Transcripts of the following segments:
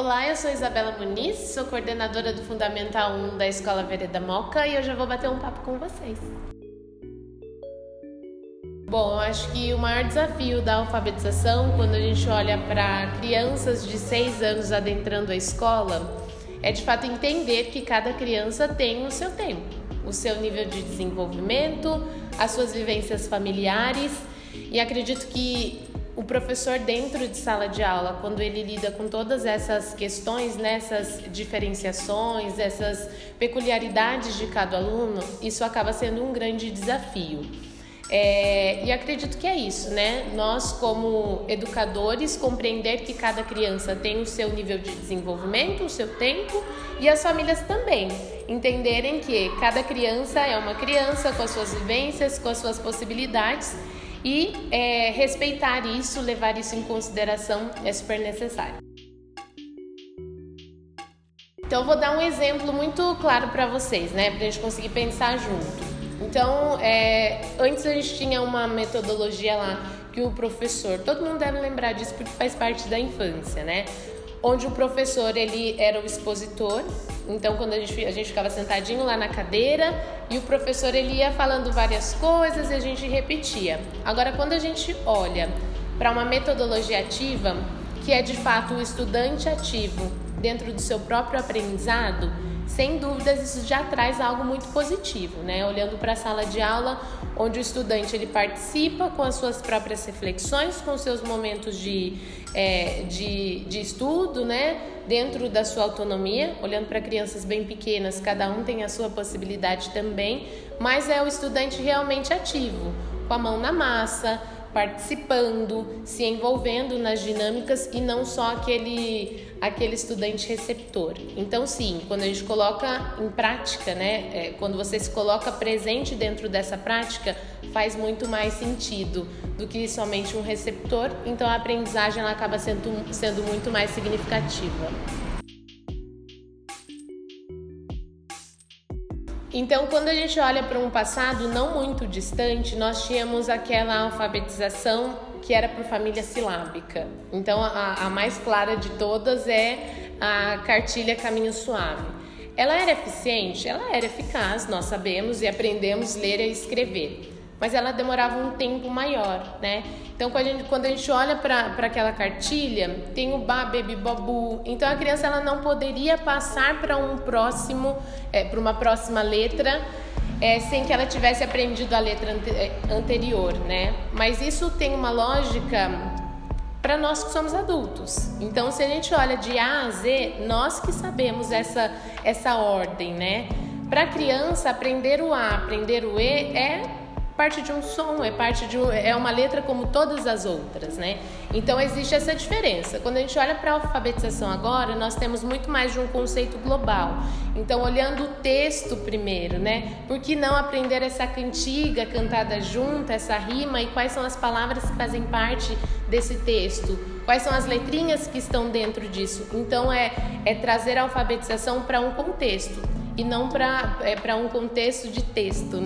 Olá, eu sou Isabela Muniz, sou coordenadora do Fundamental 1 da Escola Vereda Moca e hoje eu vou bater um papo com vocês. Bom, eu acho que o maior desafio da alfabetização, quando a gente olha para crianças de 6 anos adentrando a escola, é de fato entender que cada criança tem o seu tempo, o seu nível de desenvolvimento, as suas vivências familiares, e acredito que o professor dentro de sala de aula, quando ele lida com todas essas questões, essas diferenciações, essas peculiaridades de cada aluno, isso acaba sendo um grande desafio. E acredito que é isso, Nós, como educadores, compreender que cada criança tem o seu nível de desenvolvimento, o seu tempo, e as famílias também entenderem que cada criança é uma criança com as suas vivências, com as suas possibilidades, e respeitar isso, levar isso em consideração é super necessário. Então, eu vou dar um exemplo muito claro para vocês, para a gente conseguir pensar junto. Então, antes a gente tinha uma metodologia lá que o professor, todo mundo deve lembrar disso porque faz parte da infância, onde o professor ele era o expositor. Então, quando a gente ficava sentadinho lá na cadeira e o professor ele ia falando várias coisas e a gente repetia. Agora, quando a gente olha para uma metodologia ativa, que é de fato o estudante ativo dentro do seu próprio aprendizado, sem dúvidas isso já traz algo muito positivo, Olhando para a sala de aula, onde o estudante ele participa com as suas próprias reflexões, com seus momentos de estudo, Dentro da sua autonomia, olhando para crianças bem pequenas, cada um tem a sua possibilidade também, mas é o estudante realmente ativo, com a mão na massa, participando, se envolvendo nas dinâmicas e não só aquele estudante receptor. Então, sim, quando a gente coloca em prática, quando você se coloca presente dentro dessa prática, faz muito mais sentido do que somente um receptor, então a aprendizagem ela acaba sendo muito mais significativa. Então, quando a gente olha para um passado não muito distante, nós tínhamos aquela alfabetização que era por família silábica. Então, a mais clara de todas é a cartilha Caminho Suave. Ela era eficiente? Ela era eficaz, nós sabemos e aprendemos a ler e escrever. Mas ela demorava um tempo maior, Então, quando a gente olha para aquela cartilha, tem o ba, bebi, babu. Então, a criança ela não poderia passar para para uma próxima letra sem que ela tivesse aprendido a letra anterior, Mas isso tem uma lógica para nós que somos adultos. Então, se a gente olha de A a Z, nós que sabemos essa ordem, Para a criança, aprender o A, aprender o E é parte de um som, é uma letra como todas as outras, Então existe essa diferença. Quando a gente olha para a alfabetização agora, nós temos muito mais de um conceito global. Então, olhando o texto primeiro, Por que não aprender essa cantiga cantada junta, essa rima e quais são as palavras que fazem parte desse texto? Quais são as letrinhas que estão dentro disso? Então, é trazer a alfabetização para um contexto e não para um contexto de texto,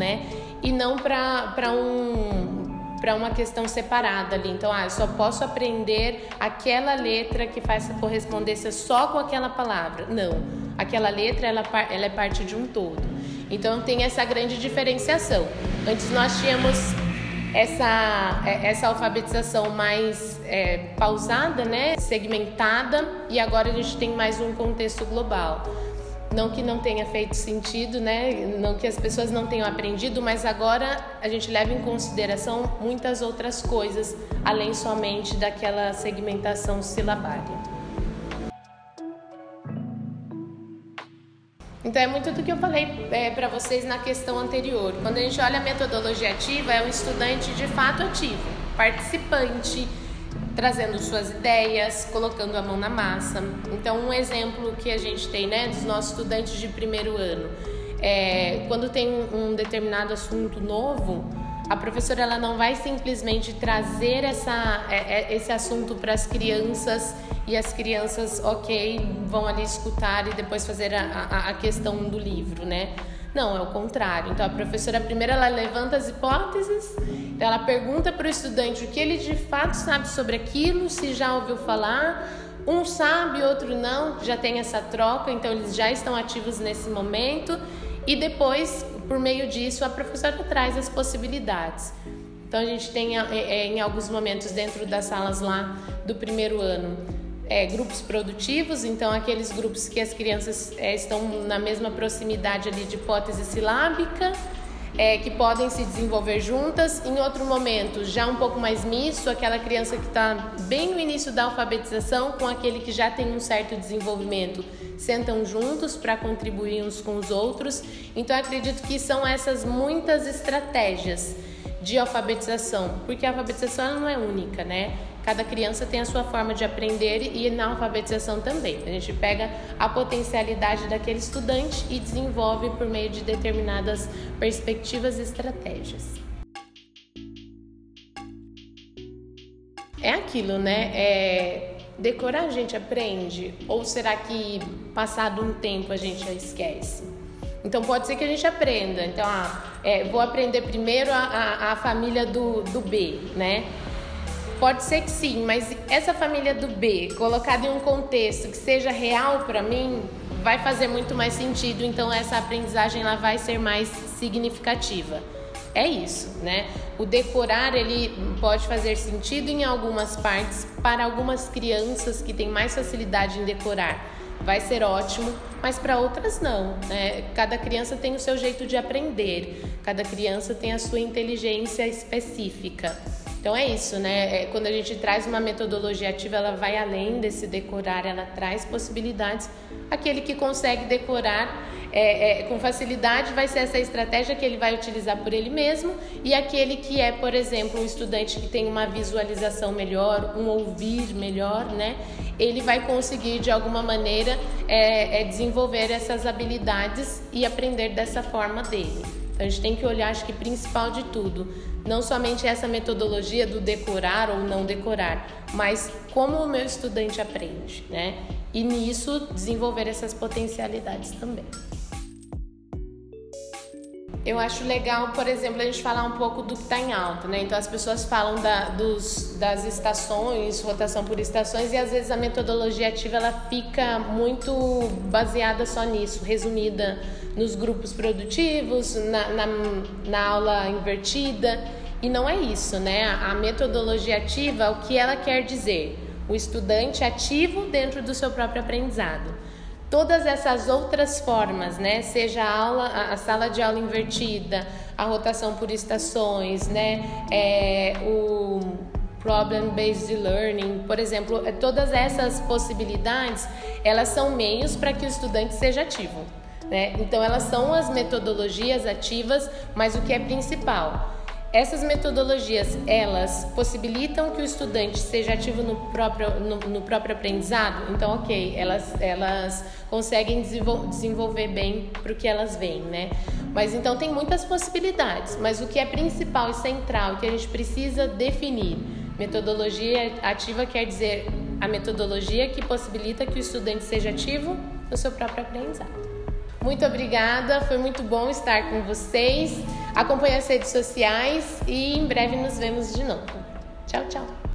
E não para uma questão separada ali. Então, eu só posso aprender aquela letra que faz correspondência só com aquela palavra. Não, aquela letra ela é parte de um todo. Então, tem essa grande diferenciação. Antes nós tínhamos essa alfabetização mais pausada, segmentada, e agora a gente tem mais um contexto global. Não que não tenha feito sentido, Não que as pessoas não tenham aprendido, mas agora a gente leva em consideração muitas outras coisas, além somente daquela segmentação silabária. Então, é muito do que eu falei para vocês na questão anterior. Quando a gente olha a metodologia ativa, é um estudante de fato ativo, participante, trazendo suas ideias, colocando a mão na massa. Então, um exemplo que a gente tem, dos nossos estudantes de primeiro ano, quando tem um determinado assunto novo, a professora ela não vai simplesmente trazer esse assunto para as crianças e as crianças, vão ali escutar e depois fazer a questão do livro, Não, é o contrário. Então, a professora primeiro ela levanta as hipóteses, ela pergunta para o estudante o que ele de fato sabe sobre aquilo, se já ouviu falar, Um sabe, outro não, já tem essa troca, então eles já estão ativos nesse momento. E depois, por meio disso, a professora traz as possibilidades. Então a gente tem em alguns momentos dentro das salas lá do primeiro ano grupos produtivos, então aqueles grupos que as crianças estão na mesma proximidade ali de hipótese silábica, que podem se desenvolver juntas. Em outro momento, já um pouco mais misto, aquela criança que está bem no início da alfabetização com aquele que já tem um certo desenvolvimento, sentam juntos para contribuir uns com os outros. Então acredito que são essas muitas estratégias de alfabetização, porque a alfabetização ela não é única, né? Cada criança tem a sua forma de aprender e na alfabetização também. A gente pega a potencialidade daquele estudante e desenvolve por meio de determinadas perspectivas e estratégias. É aquilo, né? Decorar a gente aprende? Ou será que passado um tempo a gente já esquece? Então pode ser que a gente aprenda. Então, vou aprender primeiro a família do B, né? Pode ser que sim, mas essa família do B, colocada em um contexto que seja real para mim, vai fazer muito mais sentido. Então essa aprendizagem ela vai ser mais significativa. É isso, né? O decorar ele pode fazer sentido em algumas partes para algumas crianças que têm mais facilidade em decorar. Vai ser ótimo, mas para outras não, né? Cada criança tem o seu jeito de aprender, cada criança tem a sua inteligência específica. Então é isso, né? Quando a gente traz uma metodologia ativa, ela vai além desse decorar, ela traz possibilidades. Aquele que consegue decorar com facilidade vai ser essa estratégia que ele vai utilizar por ele mesmo, e aquele que é, por exemplo, um estudante que tem uma visualização melhor, um ouvir melhor, né? Ele vai conseguir de alguma maneira desenvolver essas habilidades e aprender dessa forma dele. Então a gente tem que olhar, acho que principal de tudo, não somente essa metodologia do decorar ou não decorar, mas como o meu estudante aprende, né? E nisso desenvolver essas potencialidades também. Eu acho legal, por exemplo, a gente falar um pouco do que está em alta, né? Então as pessoas falam das estações, rotação por estações, e às vezes a metodologia ativa ela fica muito baseada só nisso, resumida nos grupos produtivos, na aula invertida, e não é isso, né? A metodologia ativa, o que ela quer dizer? O estudante ativo dentro do seu próprio aprendizado. Todas essas outras formas, né? Seja a sala de aula invertida, a rotação por estações, né? O problem-based learning, por exemplo, todas essas possibilidades, elas são meios para que o estudante seja ativo, né? Então, elas são as metodologias ativas, mas o que é principal? Essas metodologias, elas possibilitam que o estudante seja ativo no próprio aprendizado? Então, ok, elas conseguem desenvolver bem para o que elas veem, né? Mas então tem muitas possibilidades, mas o que é principal e central, que a gente precisa definir, metodologia ativa quer dizer a metodologia que possibilita que o estudante seja ativo no seu próprio aprendizado. Muito obrigada, foi muito bom estar com vocês. Acompanhe as redes sociais e em breve nos vemos de novo. Tchau, tchau.